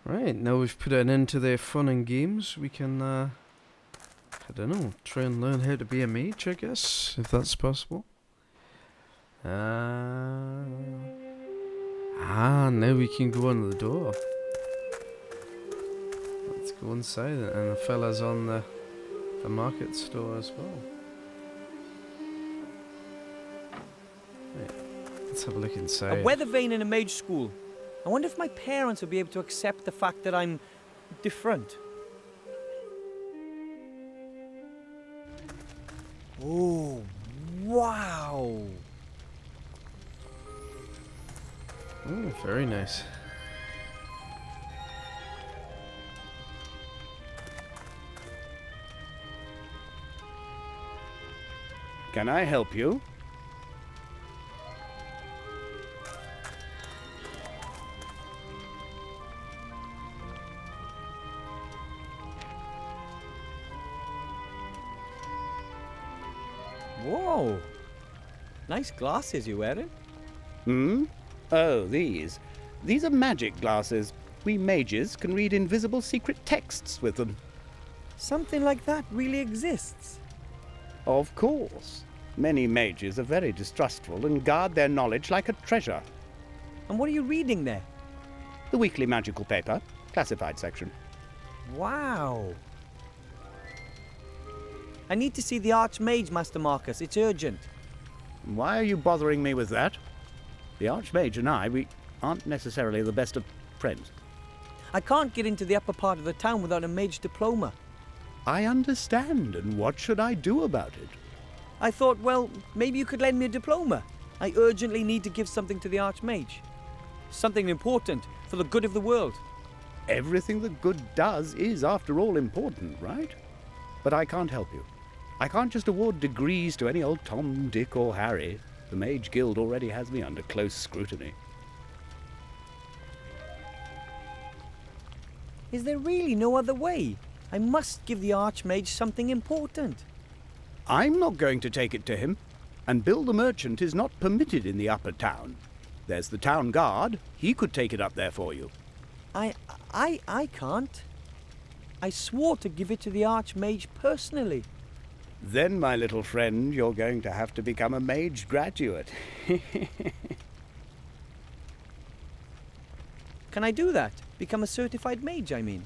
Right, now we've put an end to their fun and games, we can, I don't know, try and learn how to be a mage, I guess, if that's possible. Now we can go on the door. Let's go inside, and the fella's on the market store as well. Right, let's have a look inside. A weather vane in a mage school. I wonder if my parents will be able to accept the fact that I'm different. Oh, wow. Oh, very nice. Can I help you? Whoa. Nice glasses you're wearing. Hmm? Oh, these. These are magic glasses. We mages can read invisible secret texts with them. Something like that really exists. Of course. Many mages are very distrustful and guard their knowledge like a treasure. And what are you reading there? The weekly magical paper, classified section. Wow. I need to see the Archmage, Master Marcus. It's urgent. Why are you bothering me with that? The Archmage and I, we aren't necessarily the best of friends. I can't get into the upper part of the town without a mage diploma. I understand, and what should I do about it? I thought, well, maybe you could lend me a diploma. I urgently need to give something to the Archmage. Something important for the good of the world. Everything that good does is, after all, important, right? But I can't help you. I can't just award degrees to any old Tom, Dick, or Harry. The Mage Guild already has me under close scrutiny. Is there really no other way? I must give the Archmage something important. I'm not going to take it to him, and Bill the Merchant is not permitted in the upper town. There's the town guard. He could take it up there for you. I can't. I swore to give it to the Archmage personally. Then, my little friend, you're going to have to become a mage graduate. Can I do that? Become a certified mage, I mean.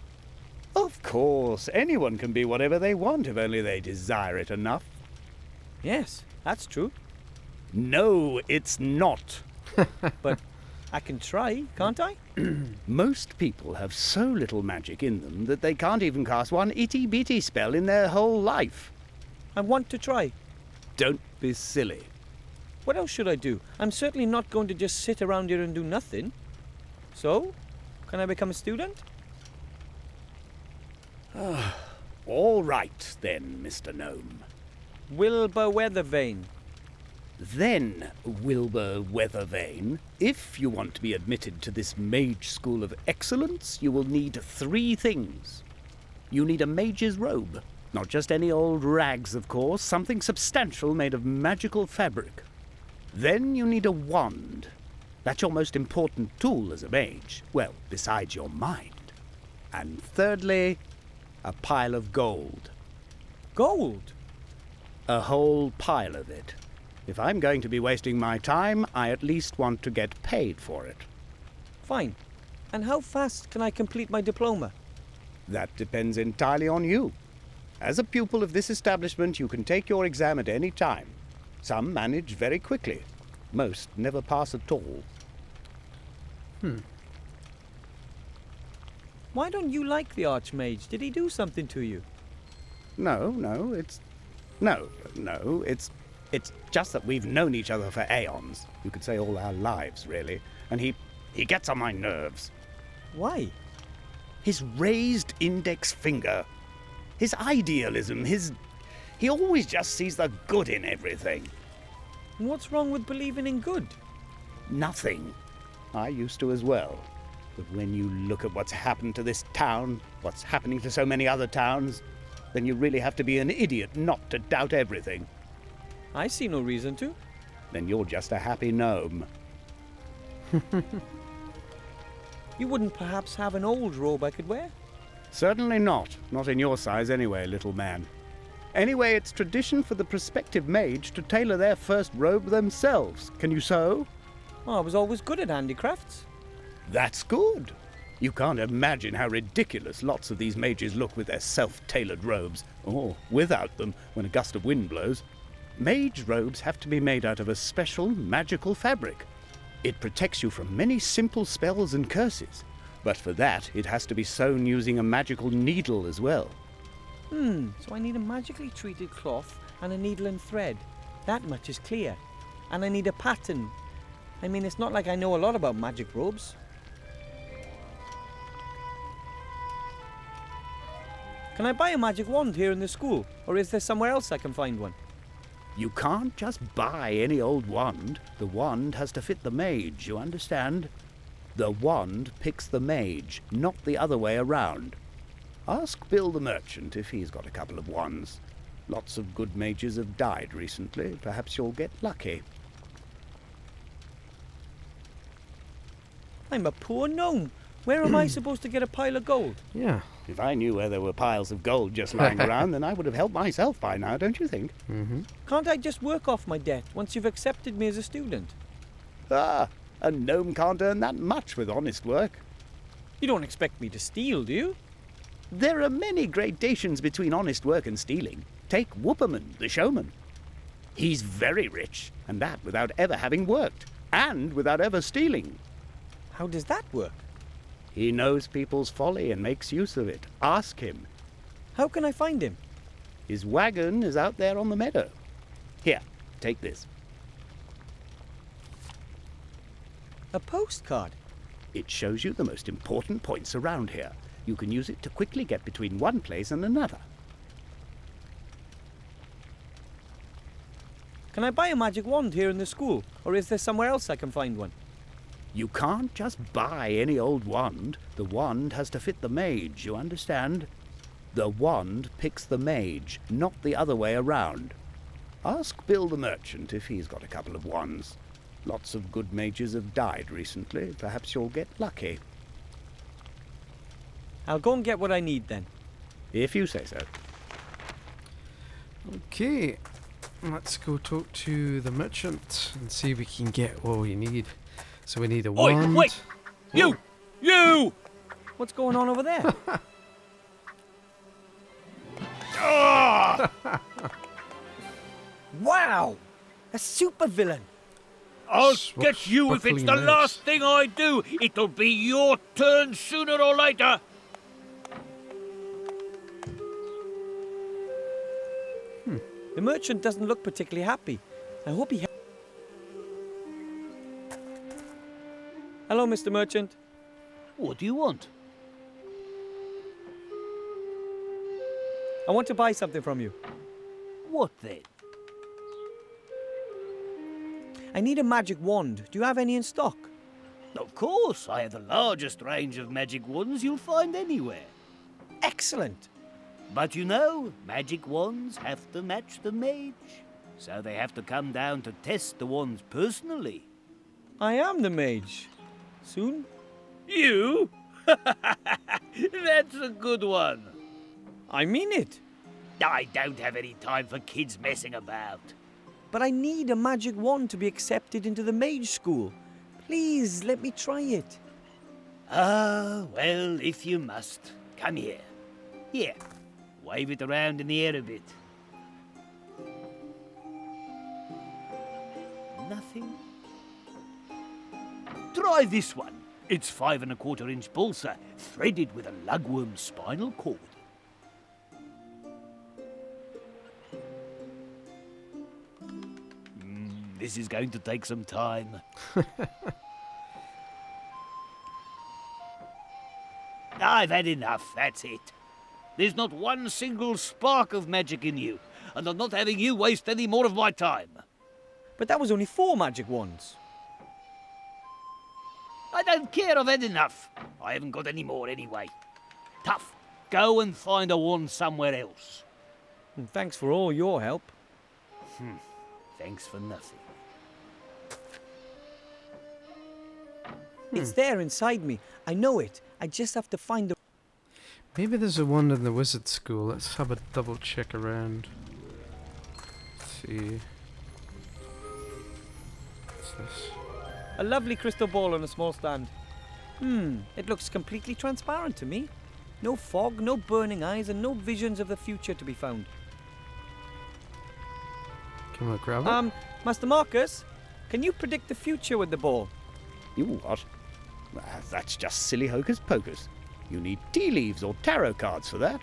Of course, anyone can be whatever they want if only they desire it enough. Yes, that's true. No, it's not. But I can try, can't I? Most people have so little magic in them that they can't even cast one itty-bitty spell in their whole life. I want to try. Don't be silly. What else should I do? I'm certainly not going to just sit around here and do nothing. So, can I become a student? All right, then, Mr. Gnome. Wilbur Weathervane. Then, Wilbur Weathervane, if you want to be admitted to this mage school of excellence, you will need 3 things. You need a mage's robe. Not just any old rags, of course, something substantial made of magical fabric. Then you need a wand. That's your most important tool as a mage. Well, besides your mind. And thirdly, a pile of gold. Gold? A whole pile of it. If I'm going to be wasting my time, I at least want to get paid for it. Fine. And how fast can I complete my diploma? That depends entirely on you. As a pupil of this establishment, you can take your exam at any time. Some manage very quickly. Most never pass at all. Why don't you like the Archmage? Did he do something to you? No, it's just that we've known each other for aeons. You could say all our lives, really. And he gets on my nerves. Why? His raised index finger. His idealism, he always just sees the good in everything. What's wrong with believing in good? Nothing. I used to as well. But when you look at what's happened to this town, what's happening to so many other towns, then you really have to be an idiot not to doubt everything. I see no reason to. Then you're just a happy gnome. You wouldn't perhaps have an old robe I could wear? Certainly not. Not in your size anyway, little man. Anyway, it's tradition for the prospective mage to tailor their first robe themselves. Can you sew? Oh, I was always good at handicrafts. That's good. You can't imagine how ridiculous lots of these mages look with their self-tailored robes, or without them when a gust of wind blows. Mage robes have to be made out of a special magical fabric. It protects you from many simple spells and curses, but for that it has to be sewn using a magical needle as well. So I need a magically treated cloth and a needle and thread. That much is clear. And I need a pattern. I mean, it's not like I know a lot about magic robes. Can I buy a magic wand here in the school? Or is there somewhere else I can find one? You can't just buy any old wand. The wand has to fit the mage, you understand? The wand picks the mage, not the other way around. Ask Bill the merchant if he's got a couple of wands. Lots of good mages have died recently. Perhaps you'll get lucky. I'm a poor gnome. Where am I supposed to get a pile of gold? Yeah. If I knew where there were piles of gold just lying around, then I would have helped myself by now, don't you think? Mm-hmm. Can't I just work off my debt once you've accepted me as a student? Ah, a gnome can't earn that much with honest work. You don't expect me to steal, do you? There are many gradations between honest work and stealing. Take Whooperman, the showman. He's very rich, and that without ever having worked, and without ever stealing. How does that work? He knows people's folly and makes use of it. Ask him. How can I find him? His wagon is out there on the meadow. Here, take this. A postcard? It shows you the most important points around here. You can use it to quickly get between one place and another. Can I buy a magic wand here in the school? Or is there somewhere else I can find one? You can't just buy any old wand. The wand has to fit the mage, you understand? The wand picks the mage, not the other way around. Ask Bill the merchant if he's got a couple of wands. Lots of good mages have died recently. Perhaps you'll get lucky. I'll go and get what I need then. If you say so. Okay. Let's go talk to the merchant and see if we can get what we need. So we need a Oi, wand. wait! You! You! What's going on over there? Wow! A supervillain! I'll Swap get you if it's the sparkling last lips. thing I do. It'll be your turn sooner or later. The merchant doesn't look particularly happy. I hope he... Hello, Mr. Merchant. What do you want? I want to buy something from you. What then? I need a magic wand. Do you have any in stock? Of course, I have the largest range of magic wands you'll find anywhere. Excellent! But you know, magic wands have to match the mage. So they have to come down to test the wands personally. I am the mage. Soon? You? That's a good one. I mean it. I don't have any time for kids messing about. But I need a magic wand to be accepted into the mage school. Please, let me try it. Ah, well, if you must. Come here. Here. Wave it around in the air a bit. Nothing? Try this one. It's 5 1/4 inch balsa, threaded with a lugworm spinal cord. This is going to take some time. I've had enough, that's it. There's not one single spark of magic in you, and I'm not having you waste any more of my time. But that was only 4 magic wands. I don't care, I've had enough. I haven't got any more anyway. Tough. Go and find a wand somewhere else. And thanks for all your help. Thanks for nothing. It's there inside me. I know it. I just have to find the... Maybe there's a one in the wizard school. Let's have a double check around. Let's see. What's this? A lovely crystal ball on a small stand. It looks completely transparent to me. No fog, no burning eyes, and no visions of the future to be found. Can we grab it? Master Marcus, can you predict the future with the ball? You what? That's just silly hocus pocus. You need tea leaves or tarot cards for that.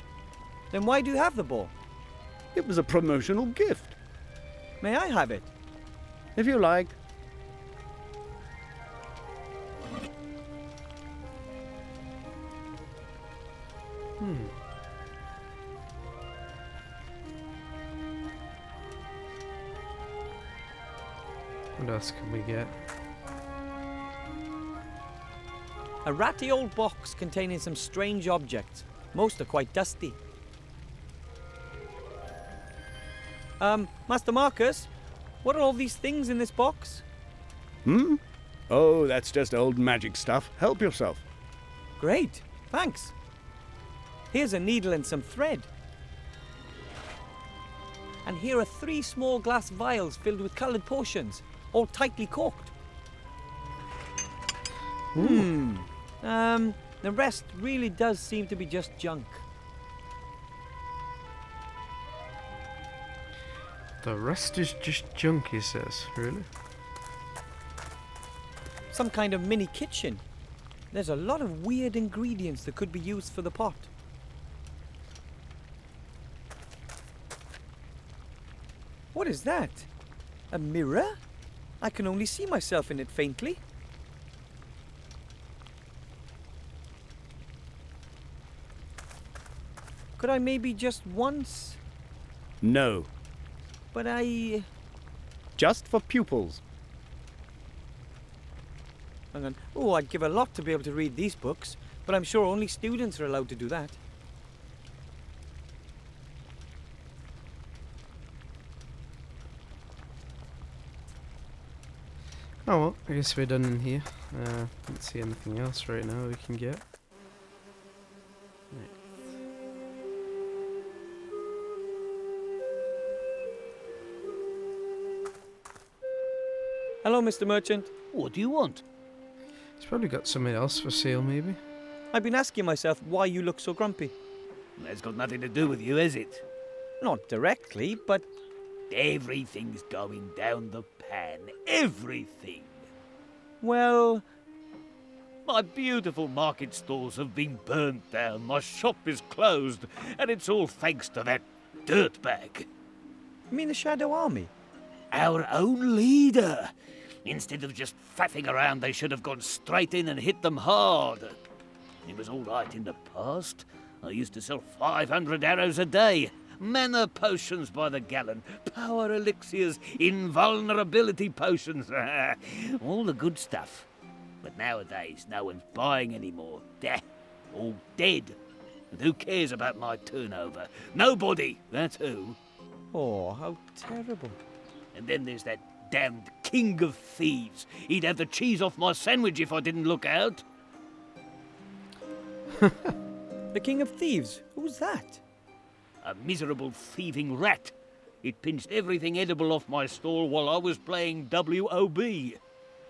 Then why do you have the ball? It was a promotional gift. May I have it? If you like. What else can we get? A ratty old box containing some strange objects. Most are quite dusty. Master Marcus, what are all these things in this box? Oh, that's just old magic stuff. Help yourself. Great, thanks. Here's a needle and some thread. And here are 3 small glass vials filled with coloured potions, all tightly corked. The rest really does seem to be just junk. The rest is just junk, he says. Really? Some kind of mini kitchen. There's a lot of weird ingredients that could be used for the pot. What is that? A mirror? I can only see myself in it faintly. Could I maybe just once? No. But I... Just for pupils. Hang on. Oh, I'd give a lot to be able to read these books, but I'm sure only students are allowed to do that. Oh well, I guess we're done in here. Don't see anything else right now we can get. Right. Hello, Mr. Merchant. What do you want? He's probably got something else for sale, maybe. I've been asking myself why you look so grumpy. That's got nothing to do with you, has it? Not directly, but... Everything's going down the pan. Everything. Well... My beautiful market stalls have been burnt down, my shop is closed, and it's all thanks to that dirtbag. You mean the Shadow Army? Our own leader. Instead of just faffing around, they should have gone straight in and hit them hard. It was all right in the past. I used to sell 500 arrows a day. Mana potions by the gallon, power elixirs, invulnerability potions, all the good stuff. But nowadays, no one's buying anymore. They're all dead. And who cares about my turnover? Nobody, that's who. Oh, how terrible. And then there's that damned king of thieves. He'd have the cheese off my sandwich if I didn't look out. The King of Thieves? Who's that? A miserable thieving rat. It pinched everything edible off my stall while I was playing WOB.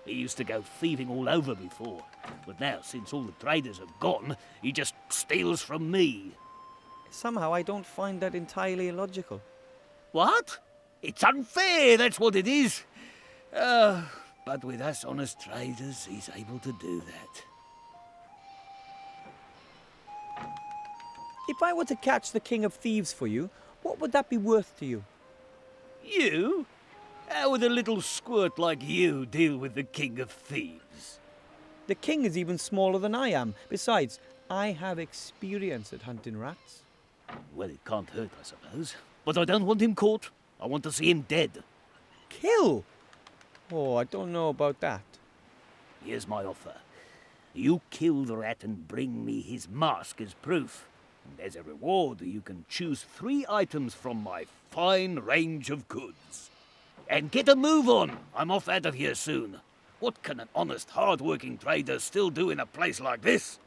He used to go thieving all over before, but now, since all the traders have gone, he just steals from me. Somehow I don't find that entirely illogical. What? It's unfair, that's what it is. But with us honest traders, he's able to do that. If I were to catch the King of Thieves for you, what would that be worth to you? You? How would a little squirt like you deal with the King of Thieves? The king is even smaller than I am. Besides, I have experience at hunting rats. Well, it can't hurt, I suppose. But I don't want him caught. I want to see him dead. Kill? Oh, I don't know about that. Here's my offer. You kill the rat and bring me his mask as proof. And as a reward, you can choose 3 items from my fine range of goods. And get a move on. I'm off out of here soon. What can an honest, hard-working trader still do in a place like this?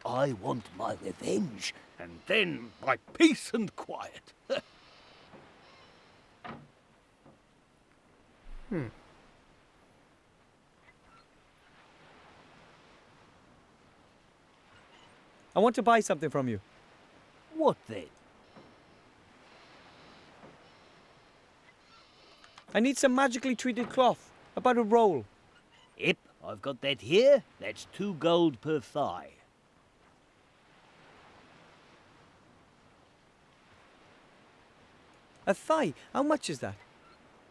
I want my revenge, and then my peace and quiet. I want to buy something from you. What then? I need some magically treated cloth. About a roll. Yep, I've got that here. That's 2 gold per thigh. A thigh? How much is that?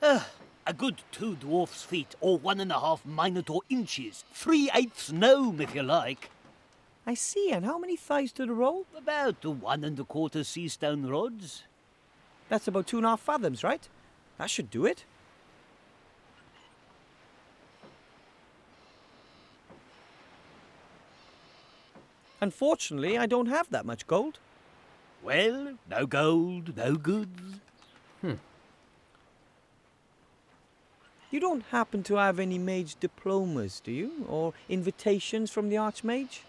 A good 2 dwarf's feet, or 1.5 minotaur inches. 3/8 gnome, if you like. I see, and how many thighs to the roll? About 1 1/4 sea stone rods. That's about 2.5 fathoms, right? That should do it. Unfortunately, I don't have that much gold. Well, no gold, no goods. You don't happen to have any mage diplomas, do you? Or invitations from the Archmage?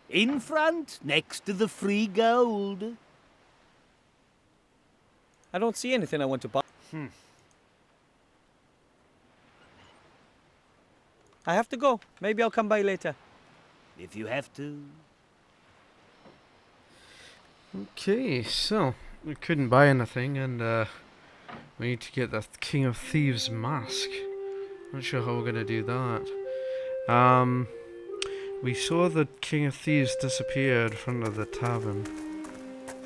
In front, next to the free gold. I don't see anything I want to buy. I have to go. Maybe I'll come by later. If you have to. Okay, so we couldn't buy anything, and we need to get the King of Thieves mask. Not sure how we're gonna do that. We saw the King of Thieves disappear in front of the tavern,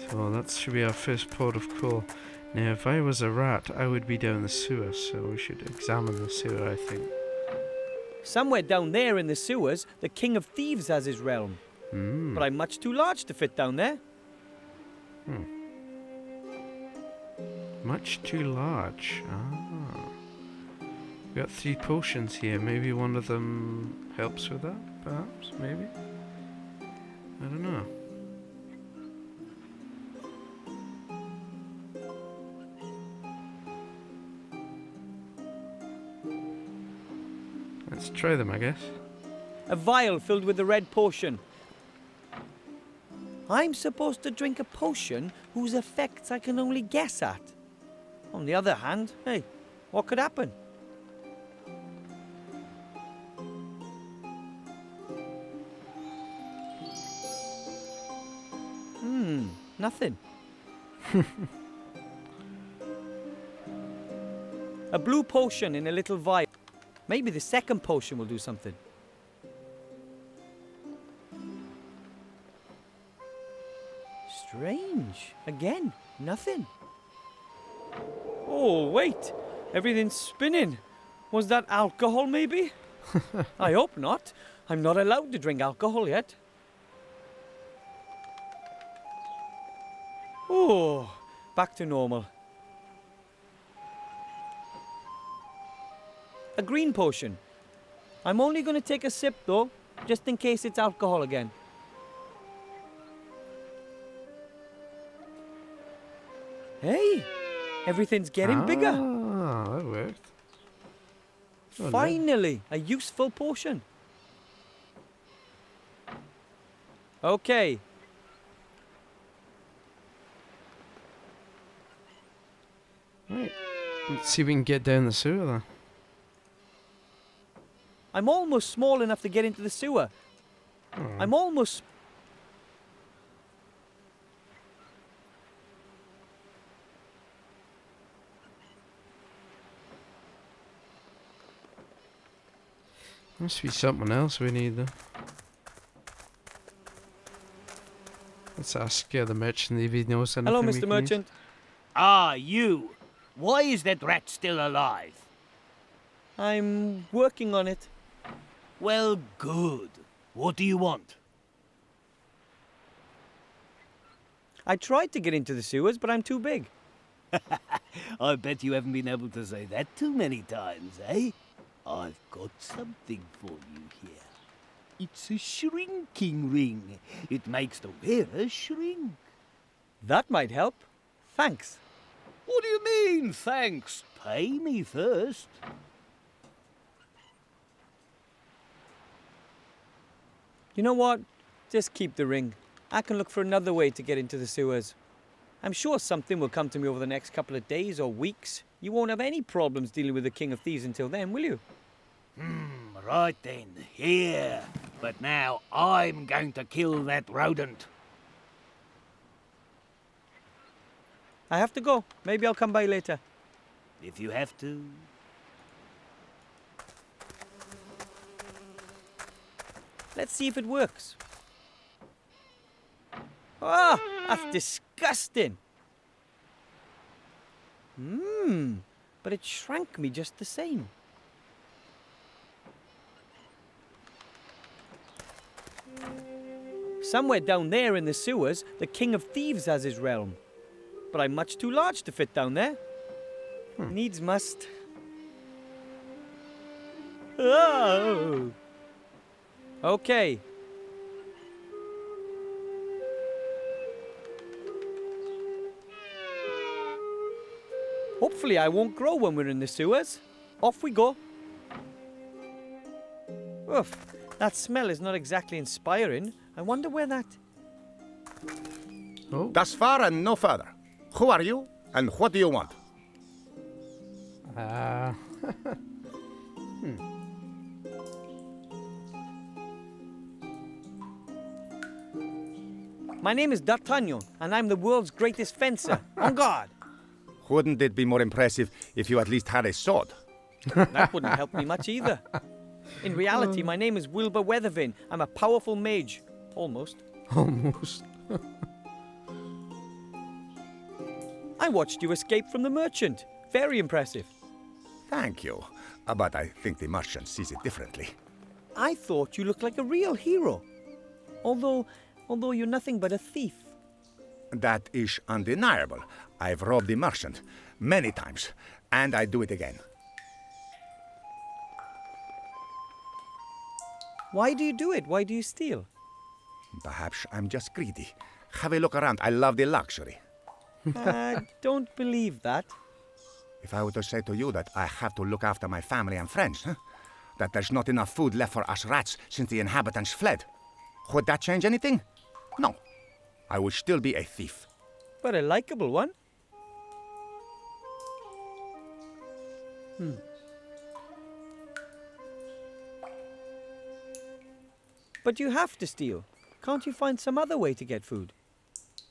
so that should be our first port of call. Now, if I was a rat, I would be down the sewer, so we should examine the sewer, I think. Somewhere down there in the sewers, the King of Thieves has his realm. But I'm much too large to fit down there. Much too large. Ah. We got 3 potions here. Maybe one of them helps with that, perhaps? Maybe? I don't know. Let's try them, I guess. A vial filled with the red potion. I'm supposed to drink a potion whose effects I can only guess at. On the other hand, hey, what could happen? Nothing. A blue potion in a little vial. Maybe the second potion will do something. Strange. Again, nothing. Oh, wait. Everything's spinning. Was that alcohol, maybe? I hope not. I'm not allowed to drink alcohol yet. Oh, back to normal. A green potion. I'm only going to take a sip, though, just in case it's alcohol again. Hey, everything's getting bigger. Ah, that worked. Oh, no. Finally, a useful potion. Okay. Right. Let's see if we can get down the sewer then. I'm almost small enough to get into the sewer. I'm almost... Must be something else we need though. Let's ask the merchant if he knows anything. Hello, we Mr. can Merchant. Ah, you. Why is that rat still alive? I'm working on it. Well, good. What do you want? I tried to get into the sewers, but I'm too big. I bet you haven't been able to say that too many times, eh? I've got something for you here. It's a shrinking ring. It makes the wearer shrink. That might help. Thanks. What do you mean, thanks? Pay me first. You know what? Just keep the ring. I can look for another way to get into the sewers. I'm sure something will come to me over the next couple of days or weeks. You won't have any problems dealing with the King of Thieves until then, will you? Right then, here. But now I'm going to kill that rodent. I have to go. Maybe I'll come by later. If you have to. Let's see if it works. Ah, that's disgusting. But it shrank me just the same. Somewhere down there in the sewers, the King of Thieves has his realm. But I'm much too large to fit down there. Needs must. Oh. Okay. Hopefully I won't grow when we're in the sewers. Off we go. Oof, that smell is not exactly inspiring. I wonder where that... Oh. Thus far and no further. Who are you, and what do you want? My name is D'Artagnan, and I'm the world's greatest fencer. On guard! Wouldn't it be more impressive if you at least had a sword? That wouldn't help me much either. In reality, my name is Wilbur Weathervane. I'm a powerful mage. Almost. Almost. I watched you escape from the merchant. Very impressive. Thank you. But I think the merchant sees it differently. I thought you looked like a real hero. Although you're nothing but a thief. That is undeniable. I've robbed the merchant many times, and I do it again. Why do you do it? Why do you steal? Perhaps I'm just greedy. Have a look around. I love the luxury. I don't believe that. If I were to say to you that I have to look after my family and friends, that there's not enough food left for us rats since the inhabitants fled, would that change anything? No. I would still be a thief. But a likable one. But you have to steal. Can't you find some other way to get food?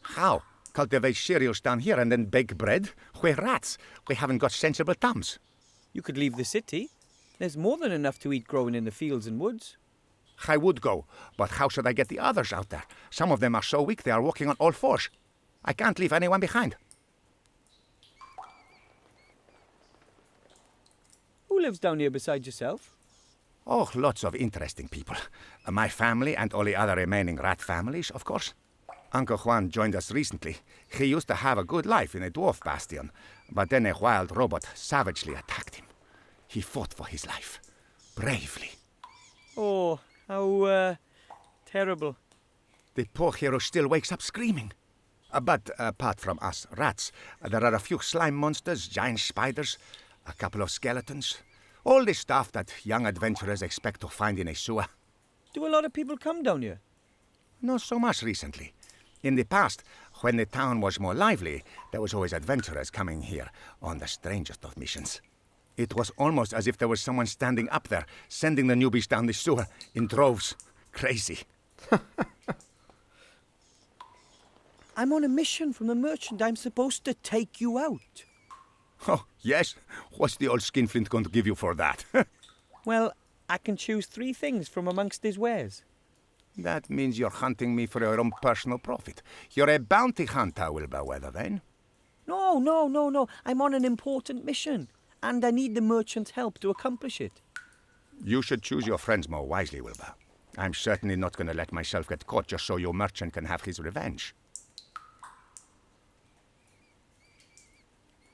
How? Cultivate cereals down here and then bake bread? We're rats. We haven't got sensible thumbs. You could leave the city. There's more than enough to eat growing in the fields and woods. I would go, but how should I get the others out there? Some of them are so weak they are walking on all fours. I can't leave anyone behind. Who lives down here beside yourself? Oh, lots of interesting people. My family and all the other remaining rat families, of course. Uncle Juan joined us recently. He used to have a good life in a dwarf bastion, but then a wild robot savagely attacked him. He fought for his life. Bravely. Oh, how terrible. The poor hero still wakes up screaming. But apart from us rats, there are a few slime monsters, giant spiders, a couple of skeletons. All the stuff that young adventurers expect to find in a sewer. Do a lot of people come down here? Not so much recently. In the past, when the town was more lively, there was always adventurers coming here on the strangest of missions. It was almost as if there was someone standing up there, sending the newbies down the sewer in droves. Crazy. I'm on a mission from the merchant. I'm supposed to take you out. Oh, yes? What's the old skinflint going to give you for that? Well, I can choose 3 things from amongst his wares. That means you're hunting me for your own personal profit. You're a bounty hunter, Wilbur Weathervane. No. I'm on an important mission. And I need the merchant's help to accomplish it. You should choose your friends more wisely, Wilbur. I'm certainly not going to let myself get caught just so your merchant can have his revenge.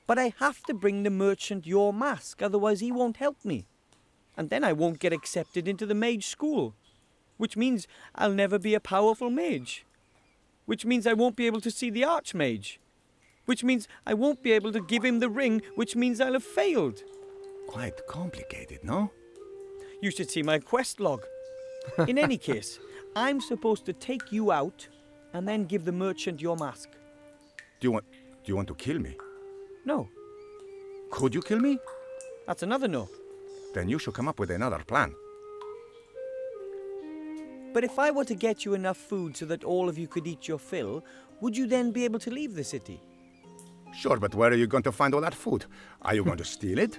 But I have to bring the merchant your mask, otherwise he won't help me. And then I won't get accepted into the mage school. Which means I'll never be a powerful mage. Which means I won't be able to see the archmage. Which means I won't be able to give him the ring, which means I'll have failed. Quite complicated, no? You should see my quest log. In any case, I'm supposed to take you out and then give the merchant your mask. Do you want to kill me? No, Could you kill me? that's another no. Then you should come up with another plan. But if I were to get you enough food so that all of you could eat your fill, would you then be able to leave the city? Sure, but where are you going to find all that food? Are you going to steal it?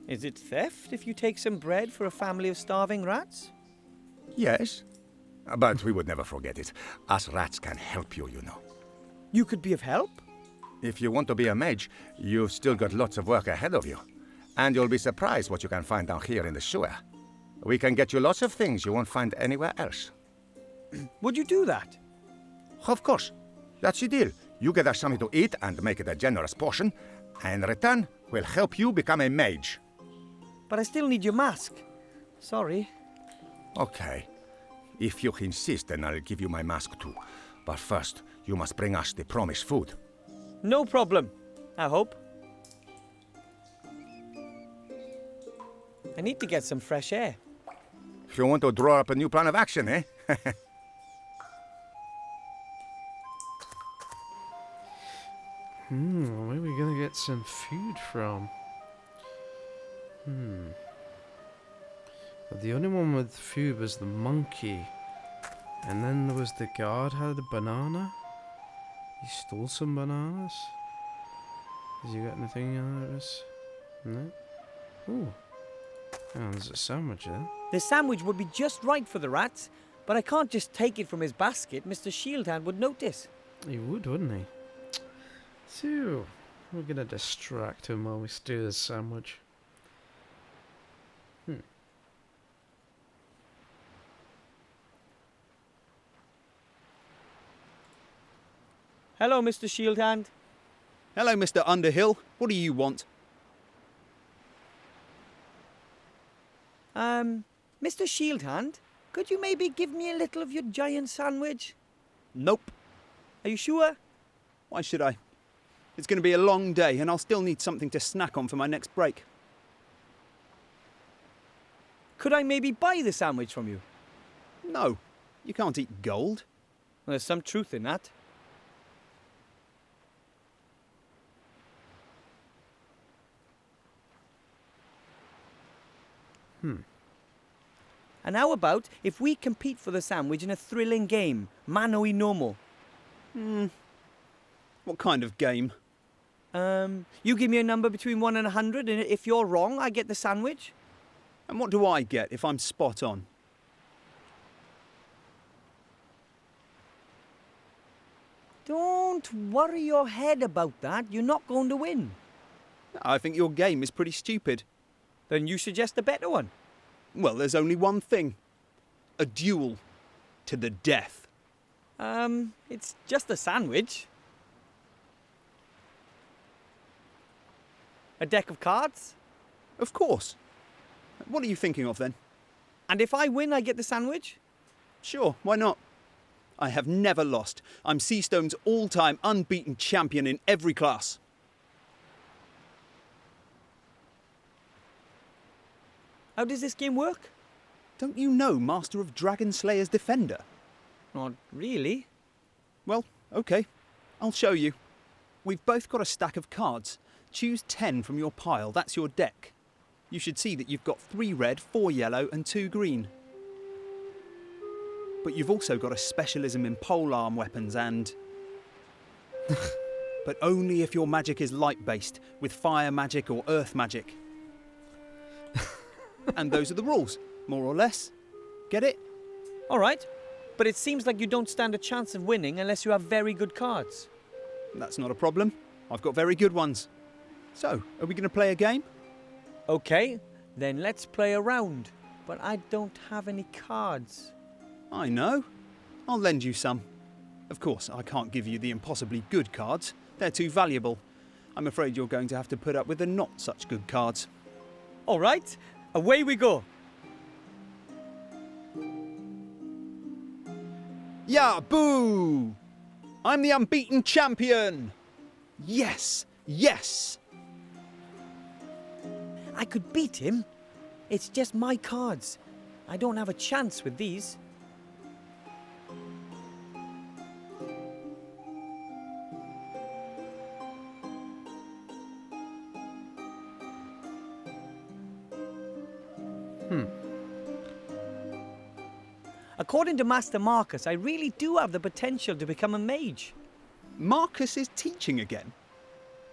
Is it theft if you take some bread for a family of starving rats? Yes. But we would never forget it. Us rats can help you, you know. You could be of help? If you want to be a mage, you've still got lots of work ahead of you. And you'll be surprised what you can find down here in the sewer. We can get you lots of things you won't find anywhere else. Would you do that? Of course. That's the deal. You get us something to eat and make it a generous portion. And in return, we'll help you become a mage. But I still need your mask. Sorry. Okay. If you insist, then I'll give you my mask too. But first, you must bring us the promised food. No problem, I hope. I need to get some fresh air. If you want to draw up a new plan of action, eh? Where are we gonna get some food from? But the only one with food was the monkey. And then there was the guard had a banana. He stole some bananas. Has he got anything out of this? No? Ooh. Oh, there's a sandwich there. The sandwich would be just right for the rats, but I can't just take it from his basket. Mr. Shieldhand would notice. He would, wouldn't he? So, we're gonna distract him while we steal his sandwich. Hello, Mr. Shieldhand. Hello, Mr. Underhill. What do you want? Mr. Shieldhand, could you maybe give me a little of your giant sandwich? Nope. Are you sure? Why should I? It's going to be a long day, and I'll still need something to snack on for my next break. Could I maybe buy the sandwich from you? No, you can't eat gold. Well, there's some truth in that. And how about if we compete for the sandwich in a thrilling game, mano y nomo? What kind of game? You give me a number between 1 and 100, and if you're wrong, I get the sandwich. And what do I get if I'm spot on? Don't worry your head about that. You're not going to win. I think your game is pretty stupid. Then you suggest a better one. Well, there's only one thing. A duel. To the death. It's just a sandwich. A deck of cards? Of course. What are you thinking of then? And if I win, I get the sandwich? Sure, why not? I have never lost. I'm Seastone's all-time unbeaten champion in every class. How does this game work? Don't you know Master of Dragon Slayer's Defender? Not really. Well, okay. I'll show you. We've both got a stack of cards. Choose 10 from your pile. That's your deck. You should see that you've got 3 red, 4 yellow and 2 green. But you've also got a specialism in polearm weapons and... but only if your magic is light-based, with fire magic or earth magic. And those are the rules, more or less. Get it? All right. But it seems like you don't stand a chance of winning unless you have very good cards. That's not a problem. I've got very good ones. So, are we going to play a game? Okay, then let's play a round. But I don't have any cards. I know. I'll lend you some. Of course, I can't give you the impossibly good cards. They're too valuable. I'm afraid you're going to have to put up with the not such good cards. All right, away we go. Yeah, boo! I'm the unbeaten champion! Yes, yes! I could beat him. It's just my cards. I don't have a chance with these. According to Master Marcus, I really do have the potential to become a mage. Marcus is teaching again.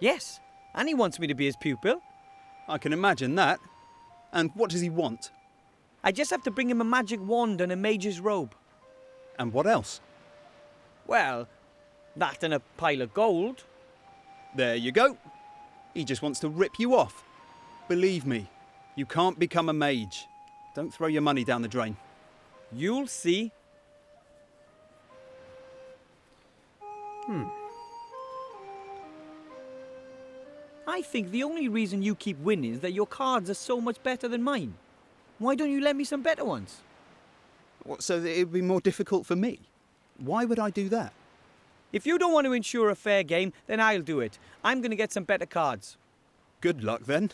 Yes, and he wants me to be his pupil. I can imagine that. And what does he want? I just have to bring him a magic wand and a mage's robe. And what else? Well, that and a pile of gold. There you go. He just wants to rip you off. Believe me, you can't become a mage. Don't throw your money down the drain. You'll see. I think the only reason you keep winning is that your cards are so much better than mine. Why don't you lend me some better ones? What, so that it would be more difficult for me? Why would I do that? If you don't want to ensure a fair game, then I'll do it. I'm going to get some better cards. Good luck then.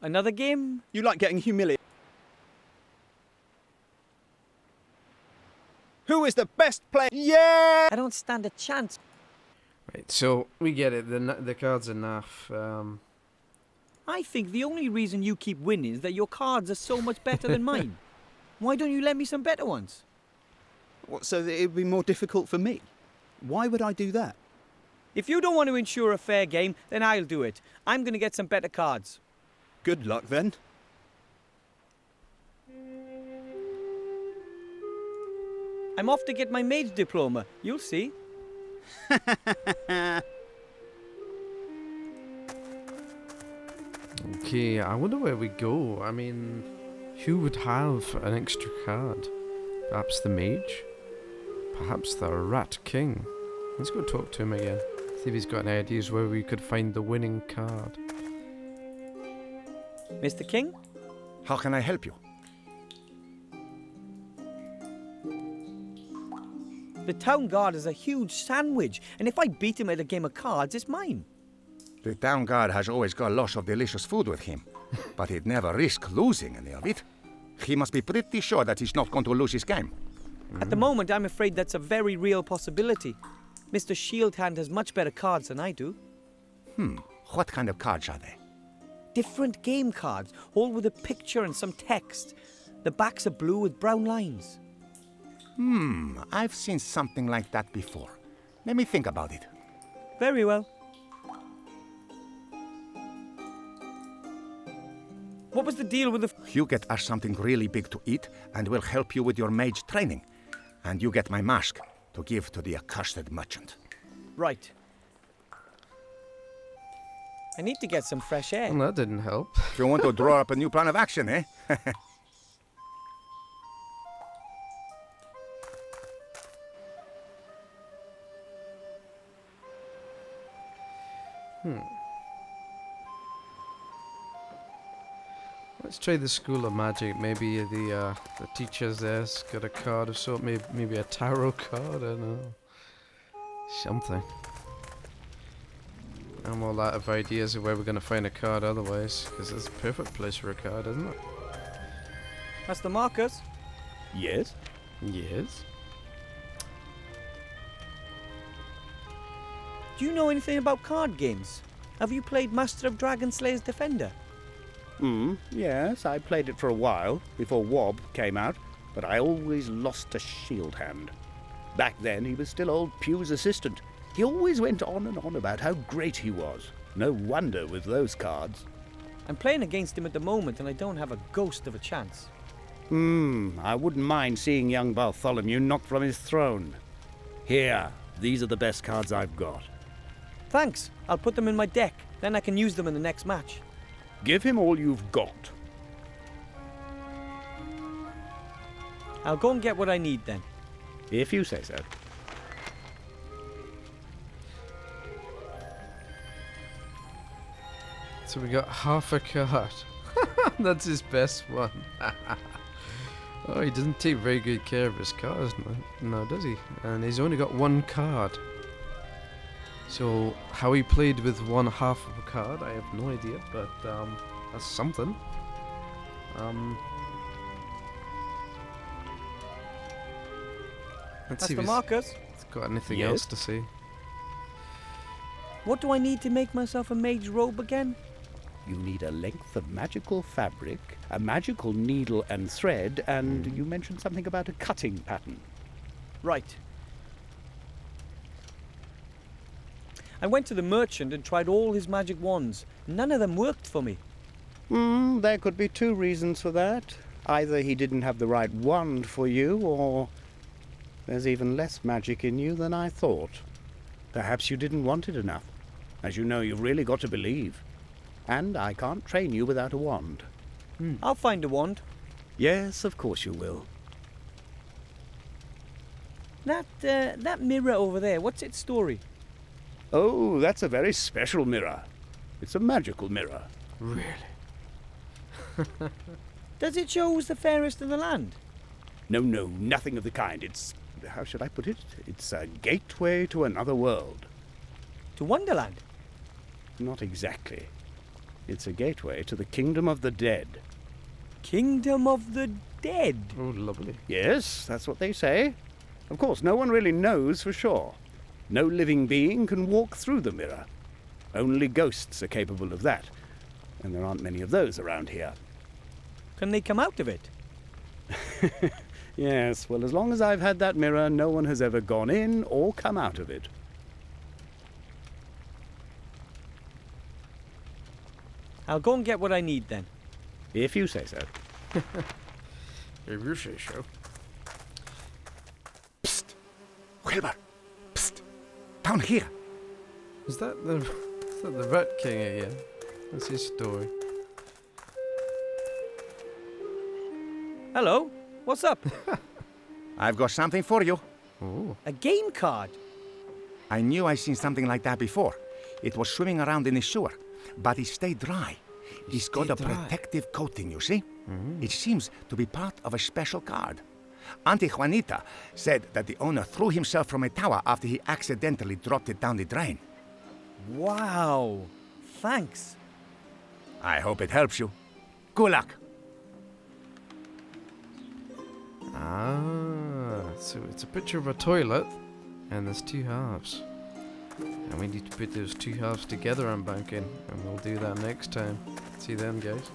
Another game? You like getting humiliated. Who is the best player? Yeah! I don't stand a chance. Right, so we get it. The cards are naff. I think the only reason you keep winning is that your cards are so much better than mine. Why don't you lend me some better ones? What, so that it would be more difficult for me? Why would I do that? If you don't want to ensure a fair game, then I'll do it. I'm going to get some better cards. Good luck then. I'm off to get my mage diploma. You'll see. Okay, I wonder where we go. I mean, who would have an extra card? Perhaps the mage? Perhaps the rat king? Let's go talk to him again. See if he's got any ideas where we could find the winning card. Mr. King? How can I help you? The town guard is a huge sandwich, and if I beat him at a game of cards, it's mine. The town guard has always got lots of delicious food with him, but he'd never risk losing any of it. He must be pretty sure that he's not going to lose his game. At the moment, I'm afraid that's a very real possibility. Mr. Shieldhand has much better cards than I do. What kind of cards are they? Different game cards, all with a picture and some text. The backs are blue with brown lines. I've seen something like that before. Let me think about it. Very well. What was the deal with the... You get us something really big to eat, and we'll help you with your mage training. And you get my mask to give to the accursed merchant. Right. I need to get some fresh air. Well, that didn't help. If you want to draw up a new plan of action, eh? Let's try the School of Magic. Maybe the teacher's there's got a card of sort. Maybe a tarot card. I don't know. Something. I'm all out of ideas of where we're going to find a card otherwise, because it's a perfect place for a card, isn't it? That's the Marcus. Yes? Yes. Do you know anything about card games? Have you played Master of Dragon Slayer's Defender? Yes, I played it for a while, before Wob came out, but I always lost to Shieldhand. Back then, he was still old Pew's assistant. He always went on and on about how great he was. No wonder with those cards. I'm playing against him at the moment and I don't have a ghost of a chance. I wouldn't mind seeing young Bartholomew knocked from his throne. Here, these are the best cards I've got. Thanks. I'll put them in my deck. Then I can use them in the next match. Give him all you've got. I'll go and get what I need then. If you say so. So we got half a card. That's his best one. Oh, he doesn't take very good care of his cards, no, does he? And he's only got one card. So how he played with one half of a card, I have no idea, but that's something. Let's That's see the if Marcus. he's got anything Yes? else to say. What do I need to make myself a mage robe again? You need a length of magical fabric, a magical needle and thread, and you mentioned something about a cutting pattern. Right. I went to the merchant and tried all his magic wands. None of them worked for me. There could be two reasons for that. Either he didn't have the right wand for you, or there's even less magic in you than I thought. Perhaps you didn't want it enough. As you know, you've really got to believe. And I can't train you without a wand. I'll find a wand. Yes, of course you will. That mirror over there, what's its story? Oh, that's a very special mirror. It's a magical mirror. Really? Does it show who's the fairest in the land? No, nothing of the kind. It's, how should I put it? It's a gateway to another world. To Wonderland? Not exactly. It's a gateway to the kingdom of the dead. Kingdom of the Dead? Oh, lovely. Yes, that's what they say. Of course, no one really knows for sure. No living being can walk through the mirror. Only ghosts are capable of that. And there aren't many of those around here. Can they come out of it? Yes, well, as long as I've had that mirror, no one has ever gone in or come out of it. I'll go and get what I need then. If you say so. If you say so. Psst! Wilbur! Psst! Down here! Is that the Rat King again? That's his story. Hello? What's up? I've got something for you. Oh. A game card? I knew I'd seen something like that before. It was swimming around in the sewer, but it stayed dry. It's got a protective coating, you see? It seems to be part of a special card. Auntie Juanita said that the owner threw himself from a tower after he accidentally dropped it down the drain. Wow. Thanks. I hope it helps you. Good luck. Ah, so it's a picture of a toilet, and there's two halves. And we need to put those two halves together, I'm banking, and we'll do that next time. See you then, guys.